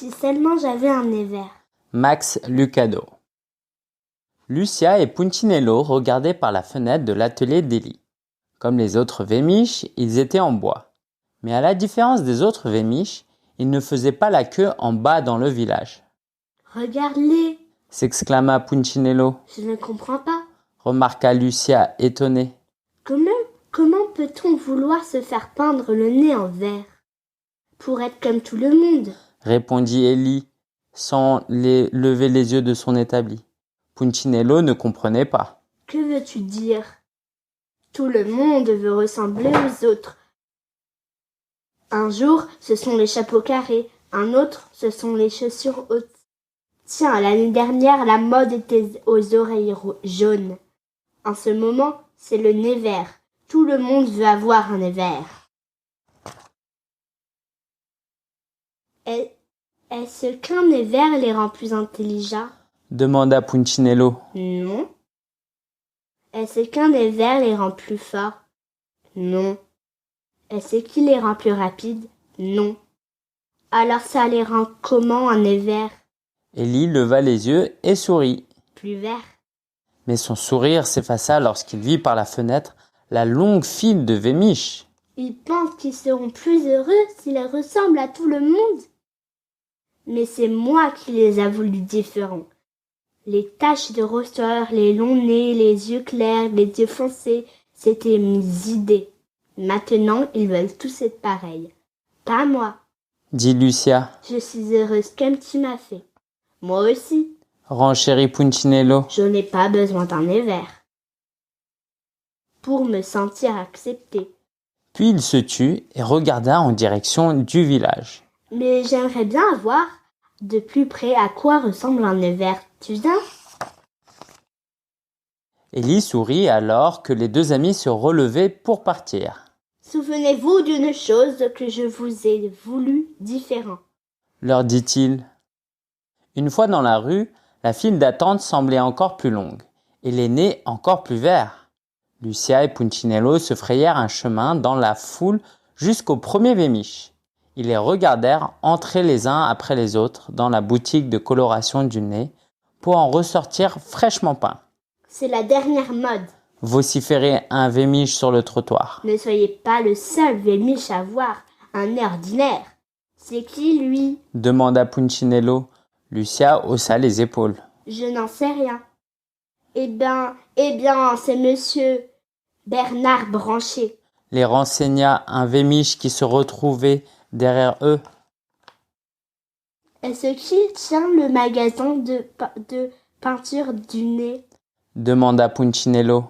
Si seulement j'avais un nez vert. Max Lucado. Lucia et Punchinello regardaient par la fenêtre de l'atelier d'Ellie. Comme les autres vémiches, ils étaient en bois. Mais à la différence des autres vémiches, ils ne faisaient pas la queue en bas dans le village. Regarde-les, S'exclama Punchinello, je ne comprends pas. remarqua Lucia étonnée. Comment peut-on vouloir se faire peindre le nez en vert pour être comme tout le monde? Répondit Ellie, sans lever les yeux de son établi. Punchinello ne comprenait pas. Que veux-tu dire? Tout le monde veut ressembler aux autres. Un jour, ce sont les chapeaux carrés, un autre, ce sont les chaussures hautes. Tiens, l'année dernière, la mode était aux oreilles jaunes. En ce moment, c'est le nez vert. Tout le monde veut avoir un nez vert. Est-ce qu'un nez vert les rend plus intelligents? Demanda Punchinello. Non. Est-ce qu'un nez vert les rend plus forts? Non. Est-ce qu'il les rend plus rapides? Non. Alors ça les rend comment un nez vert? Ellie leva les yeux et sourit. Plus vert. Mais son sourire s'effaça lorsqu'il vit par la fenêtre la longue file de vémiches. Ils pensent qu'ils seront plus heureux s'ils ressemblent à tout le monde. Mais c'est moi qui les a voulus différents. Les taches de rosseur, les longs nez, les yeux clairs, les yeux foncés, c'était mes idées. Maintenant, ils veulent tous être pareils. Pas moi. Dit Lucia. Je suis heureuse comme tu m'as fait. Moi aussi. Renchérit Punchinello. Je n'ai pas besoin d'un nez vert pour me sentir acceptée. Puis il se tut et regarda en direction du village. Mais j'aimerais bien voir de plus près à quoi ressemble un nez vert. Tu viens? Ellie sourit alors que les deux amis se relevaient pour partir. Souvenez-vous d'une chose que je vous ai voulu différent. Leur dit-il. Une fois dans la rue, la file d'attente semblait encore plus longue et les nez encore plus verts. Lucia et Punchinello se frayèrent un chemin dans la foule jusqu'au premier vémiche. Ils les regardèrent entrer les uns après les autres dans la boutique de coloration du nez pour en ressortir fraîchement peints. C'est la dernière mode. Vociférait un vémiche sur le trottoir. Ne soyez pas le seul vémiche à avoir un nez ordinaire. C'est qui, lui? Demanda Punchinello. Lucia haussa les épaules. Je n'en sais rien. Eh bien, c'est monsieur Bernard Branché. Les renseigna un vémiche qui se retrouvait derrière eux. Est-ce qu'il tient le magasin de peinture du nez? Demanda Punchinello.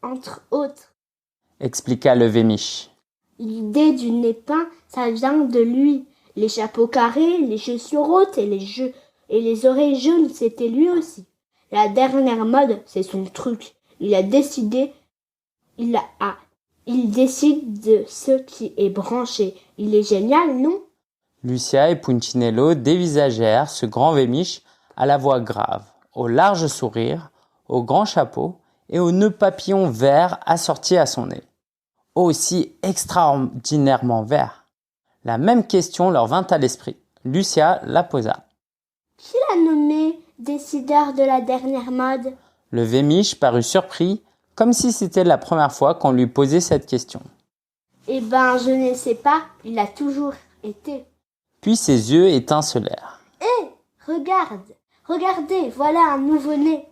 Entre autres. Expliqua le vémiche. L'idée du nez peint, ça vient de lui. Les chapeaux carrés, les chaussures hautes et les oreilles jaunes, c'était lui aussi. La dernière mode, c'est son truc. Il décide de ce qui est branché. Il est génial, non? Lucia et Punchinello dévisagèrent ce grand vémiche à la voix grave, au large sourire, au grand chapeau et au nœud papillon vert assorti à son nez. Aussi extraordinairement vert. La même question leur vint à l'esprit. Lucia la posa. Qui l'a nommé décideur de la dernière mode? Le vémiche parut surpris, comme si c'était la première fois qu'on lui posait cette question. Eh ben, je ne sais pas, il a toujours été. Puis ses yeux étincelèrent. Hé, regardez, voilà un nouveau-né.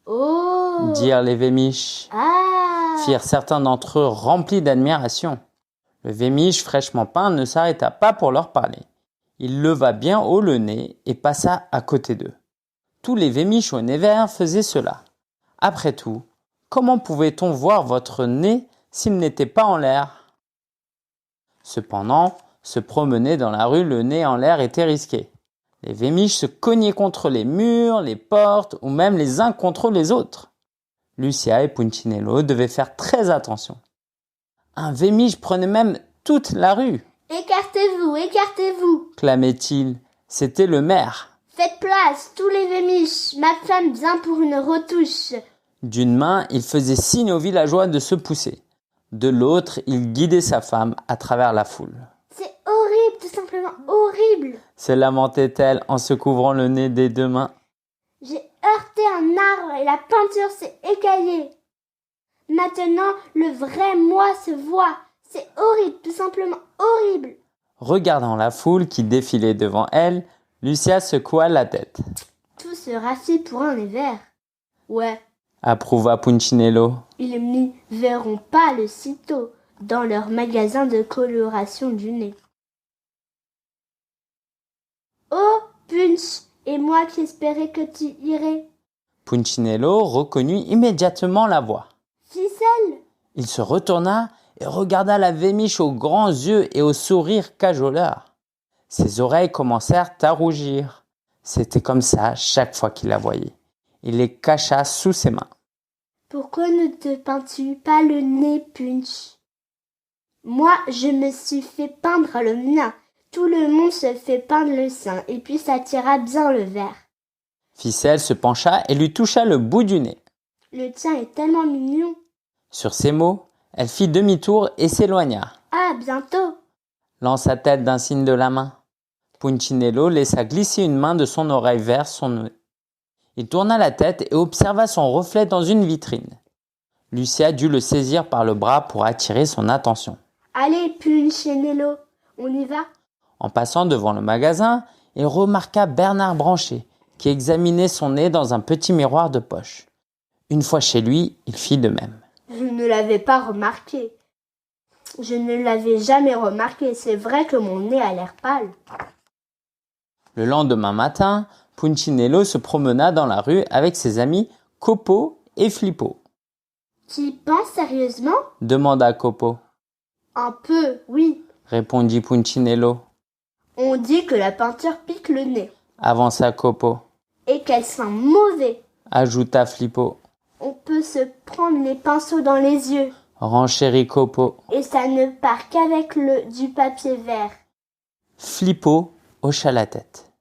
Oh! Dirent les vémiches. Ah! Firent certains d'entre eux remplis d'admiration. Le vémiche fraîchement peint ne s'arrêta pas pour leur parler. Il leva bien haut le nez et passa à côté d'eux. Tous les vémiches au nez vert faisaient cela. Après tout, comment pouvait-on voir votre nez s'il n'était pas en l'air? Cependant, se promener dans la rue le nez en l'air était risqué. Les vémiches se cognaient contre les murs, les portes ou même les uns contre les autres. Lucia et Punchinello devaient faire très attention. Un vémiche prenait même toute la rue. Écartez-vous, clamait-il. C'était le maire. Faites place, tous les vémiches, ma femme vient pour une retouche. D'une main, il faisait signe aux villageois de se pousser. De l'autre, il guidait sa femme à travers la foule. C'est horrible tout simplement horrible. se lamentait-elle en se couvrant le nez des deux mains. J'ai heurté un arbre et la peinture s'est écaillée. Maintenant, le vrai moi se voit. C'est horrible, tout simplement horrible. Regardant la foule qui défilait devant elle, Lucia secoua la tête. Tout ce racis pour un hiver. Ouais, Approuva Punchinello. ils m'y verront pas le sitôt dans leur magasin de coloration du nez. Oh, Punch, et moi qui espérais que tu irais. Punchinello reconnut immédiatement la voix. Ficelle, Il se retourna et regarda la vémiche aux grands yeux et au sourire cajoleur. Ses oreilles commencèrent à rougir. C'était comme ça chaque fois qu'il la voyait. Il les cacha sous ses mains. pourquoi ne te peins-tu pas le nez, Punch? Moi, je me suis fait peindre le mien. Tout le monde se fait peindre le sien, et puis ça tira bien le vert. Ficelle se pencha et lui toucha le bout du nez. Le tien est tellement mignon. Sur ces mots, elle fit demi-tour et s'éloigna. Ah, bientôt. Lança-t-elle d'un signe de la main. Punchinello laissa glisser une main de son oreille vers son nez. Il tourna la tête et observa son reflet dans une vitrine. Lucia dut le saisir par le bras pour attirer son attention. Allez, Punchinello, on y va? En passant devant le magasin, il remarqua Bernard Branché, qui examinait son nez dans un petit miroir de poche. Une fois chez lui, il fit de même. Je ne l'avais pas remarqué. Je ne l'avais jamais remarqué. C'est vrai que mon nez a l'air pâle. Le lendemain matin, Punchinello se promena dans la rue avec ses amis Copo et Flippo. Tu y penses sérieusement? Demanda Copo. Un peu, oui. Répondit Punchinello. On dit que la peinture pique le nez Avança Copo. et qu'elle sent mauvais. Ajouta Flippo. On peut se prendre les pinceaux dans les yeux Renchérit Copo. et ça ne part qu'avec du papier vert. Flippo hocha la tête.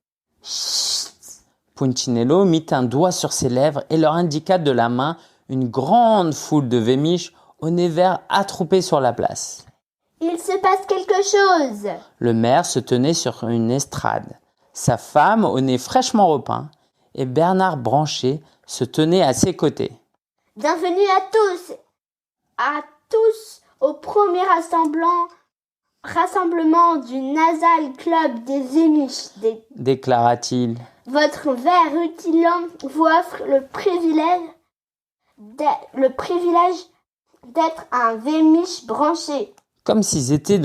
Chut! Punchinello mit un doigt sur ses lèvres et leur indiqua de la main une grande foule de vémiches au nez vert attroupés sur la place. Il se passe quelque chose. Le maire se tenait sur une estrade, sa femme au nez fraîchement repeint, et Bernard Branché se tenait à ses côtés. Bienvenue à tous au premier rassemblement du Nasal Club des Vémiches. Déclara-t-il. Votre verre rutilant vous offre le privilège d'être un Vémiche branché. Comme s'il s'était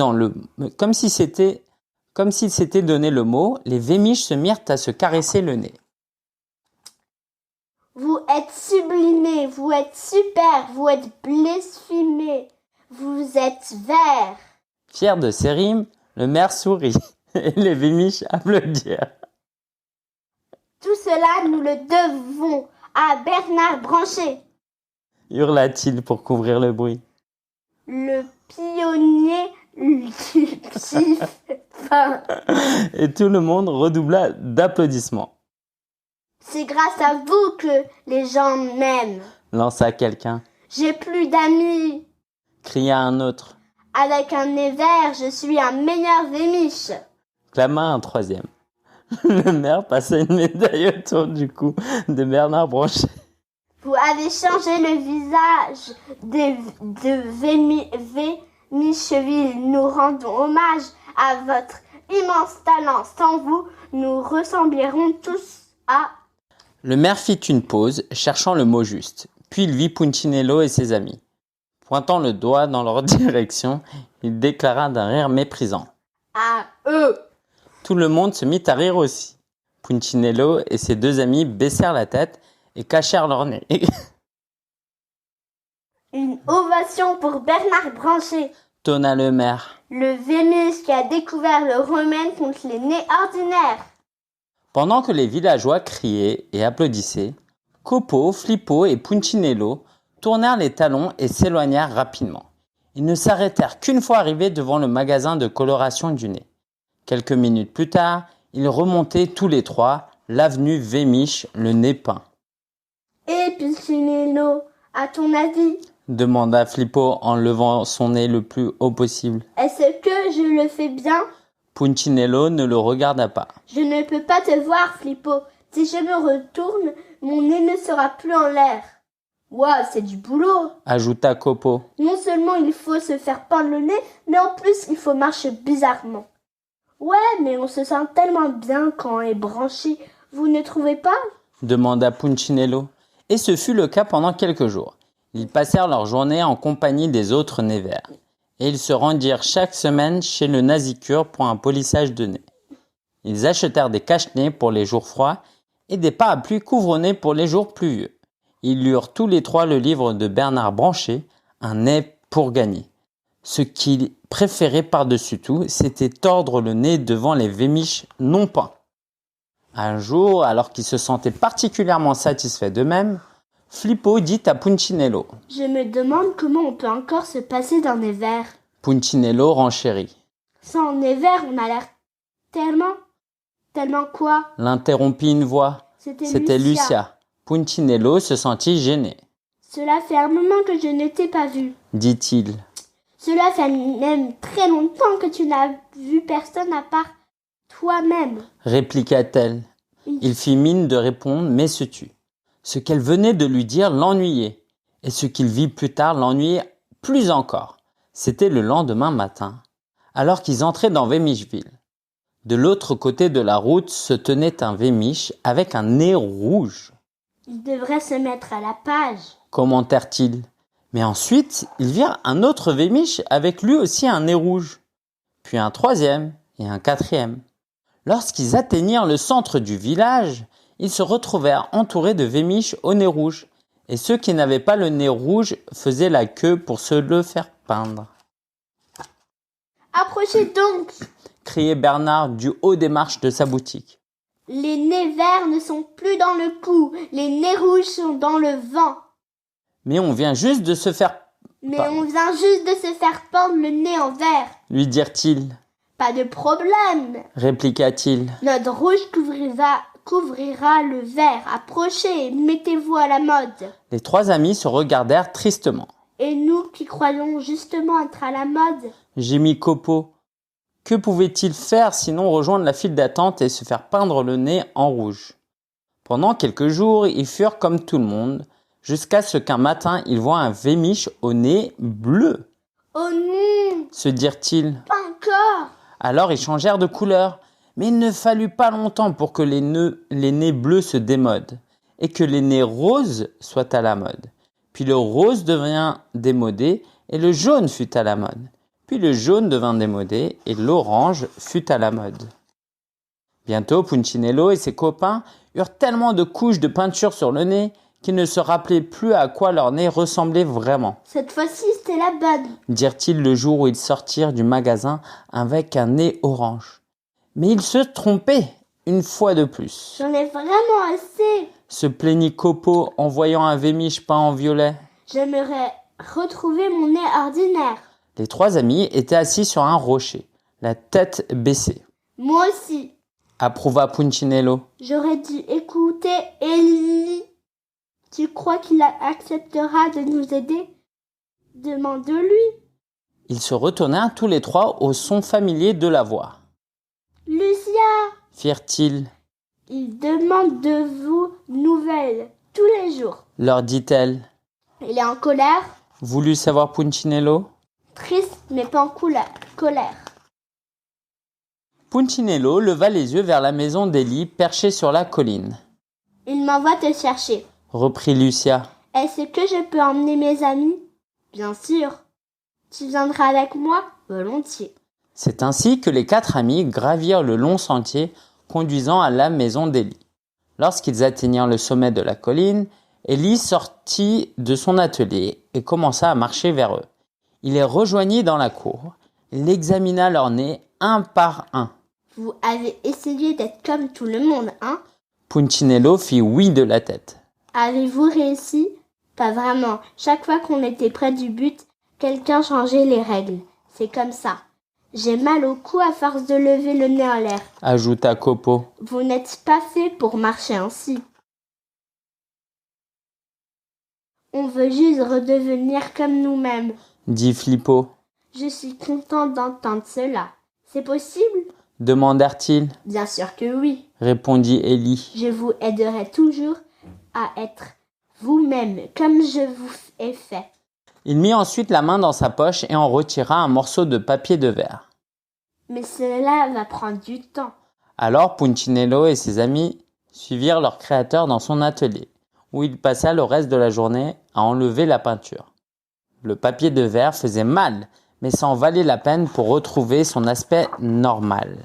donné le mot, les vémiches se mirent à se caresser le nez. Vous êtes sublimé, vous êtes super, vous êtes blasphémé, vous êtes vert. Fier de ses rimes, le maire sourit et les vémiches applaudirent. Tout cela, nous le devons à Bernard Branché, Hurla-t-il pour couvrir le bruit. le pionnier du petit pain. Et tout le monde redoubla d'applaudissements. C'est grâce à vous que les gens m'aiment. Lança quelqu'un. J'ai plus d'amis. Cria un autre. Avec un nez vert, je suis un meilleur Vémiche. Clama un troisième. Le maire passa une médaille autour du cou de Bernard Branché. Vous avez changé le visage de Vémicheville. Nous rendons hommage à votre immense talent. Sans vous, nous ressemblerions tous à... Le maire fit une pause, cherchant le mot juste. Puis il vit Punchinello et ses amis. Pointant le doigt dans leur direction, il déclara d'un rire méprisant. À eux. Tout le monde se mit à rire aussi. Punchinello et ses deux amis baissèrent la tête et cachèrent leur nez. Une ovation pour Bernard Branché, Tonna le maire. le Vémiche qui a découvert le remède contre les nez ordinaires. Pendant que les villageois criaient et applaudissaient, Copo, Flippo et Punchinello tournèrent les talons et s'éloignèrent rapidement. Ils ne s'arrêtèrent qu'une fois arrivés devant le magasin de coloration du nez. Quelques minutes plus tard, ils remontaient tous les trois l'avenue Vémiche, le nez peint. Et Punchinello, à ton avis, Demanda Flippo en levant son nez le plus haut possible. est-ce que je le fais bien? Punchinello ne le regarda pas. Je ne peux pas te voir, Flippo. Si je me retourne, mon nez ne sera plus en l'air. Ouah, c'est du boulot. Ajouta Copo. Non seulement il faut se faire peindre le nez, mais en plus il faut marcher bizarrement. Ouais, mais on se sent tellement bien quand on est branché, vous ne trouvez pas? Demanda Punchinello. Et ce fut le cas pendant quelques jours. Ils passèrent leur journée en compagnie des autres nez verts. Et ils se rendirent chaque semaine chez le nasicure pour un polissage de nez. Ils achetèrent des cache-nez pour les jours froids et des parapluies couvre-nez pour les jours pluvieux. Ils lurent tous les trois le livre de Bernard Branchet, Un nez pour gagner. Ce qu'ils préféraient par-dessus tout, c'était tordre le nez devant les vémiches non peints. Un jour, alors qu'ils se sentaient particulièrement satisfaits d'eux-mêmes, Flippo dit à Punchinello. Je me demande comment on peut encore se passer d'un nez vert. Punchinello renchérit. Sans nez vert, on a l'air tellement quoi? L'interrompit une voix. C'était Lucia. Punchinello se sentit gêné. Cela fait un moment que je ne t'ai pas vu, dit-il. Cela fait même très longtemps que tu n'as vu personne à part toi-même, répliqua-t-elle. Il fit mine de répondre, mais se tut. Ce qu'elle venait de lui dire l'ennuyait, et ce qu'il vit plus tard l'ennuyait plus encore. C'était le lendemain matin, alors qu'ils entraient dans Vémicheville. De l'autre côté de la route se tenait un Vémiche avec un nez rouge. Il devrait se mettre à la page, commentèrent-ils. Mais ensuite, ils virent un autre Vémiche avec lui aussi un nez rouge, puis un troisième et un quatrième. Lorsqu'ils atteignirent le centre du village, ils se retrouvèrent entourés de Vémiches au nez rouge, et ceux qui n'avaient pas le nez rouge faisaient la queue pour se le faire peindre. « Approchez donc !» criait Bernard du haut des marches de sa boutique. « Les nez verts ne sont plus dans le cou, les nez rouges sont dans le vent. » Mais on vient juste de se faire peindre le nez en vert, lui dirent-ils. Pas de problème, répliqua-t-il. Notre rouge couvrira le vert. Approchez, mettez-vous à la mode. Les trois amis se regardèrent tristement. Et nous qui croyons justement être à la mode, gémit Copo. Que pouvait-il faire sinon rejoindre la file d'attente et se faire peindre le nez en rouge? Pendant quelques jours, ils furent comme tout le monde, jusqu'à ce qu'un matin, ils voient un Vémiche au nez bleu. Oh non, se dirent-ils. Pas encore. Alors ils changèrent de couleur, mais il ne fallut pas longtemps pour que les nez bleus se démodent et que les nez roses soient à la mode. Puis le rose devint démodé et le jaune fut à la mode. Puis le jaune devint démodé et l'orange fut à la mode. Bientôt, Punchinello et ses copains eurent tellement de couches de peinture sur le nez qu'ils ne se rappelaient plus à quoi leur nez ressemblait vraiment. Cette fois-ci, c'était la bonne, dirent-ils le jour où ils sortirent du magasin avec un nez orange. Mais ils se trompaient une fois de plus. J'en ai vraiment assez, se plaignit Copo en voyant un Vémiche peint en violet. J'aimerais retrouver mon nez ordinaire. Les trois amis étaient assis sur un rocher, la tête baissée. Moi aussi, approuva Punchinello. J'aurais dû écouter Ellie. Tu crois qu'il acceptera de nous aider? Demande-lui. Ils se retournèrent tous les trois au son familier de la voix. Lucia, firent-ils. Il demande de vous nouvelles tous les jours, leur dit-elle. Il est en colère, voulut savoir Punchinello. Triste mais pas en colère. Punchinello leva les yeux vers la maison d'Ellie perchée sur la colline. Il m'envoie te chercher, reprit Lucia. Est-ce que je peux emmener mes amis? Bien sûr. Tu viendras avec moi? Volontiers. C'est ainsi que les quatre amis gravirent le long sentier conduisant à la maison d'Ellie. Lorsqu'ils atteignirent le sommet de la colline, Ellie sortit de son atelier et commença à marcher vers eux. Il les rejoignit dans la cour. Il examina leurs nez un par un. Vous avez essayé d'être comme tout le monde, hein? Punchinello fit oui de la tête. Avez-vous réussi? Pas vraiment. Chaque fois qu'on était près du but, quelqu'un changeait les règles. C'est comme ça. J'ai mal au cou à force de lever le nez en l'air, ajouta Copo. Vous n'êtes pas fait pour marcher ainsi. On veut juste redevenir comme nous-mêmes, dit Flippo. Je suis contente d'entendre cela. C'est possible? demandèrent-ils. Bien sûr que oui. Répondit Élie. Je vous aiderai toujours à être vous-même comme je vous ai fait. Il mit ensuite la main dans sa poche et en retira un morceau de papier de verre. Mais cela va prendre du temps. Alors Punchinello et ses amis suivirent leur créateur dans son atelier, où il passa le reste de la journée à enlever la peinture. Le papier de verre faisait mal, mais ça en valait la peine pour retrouver son aspect normal.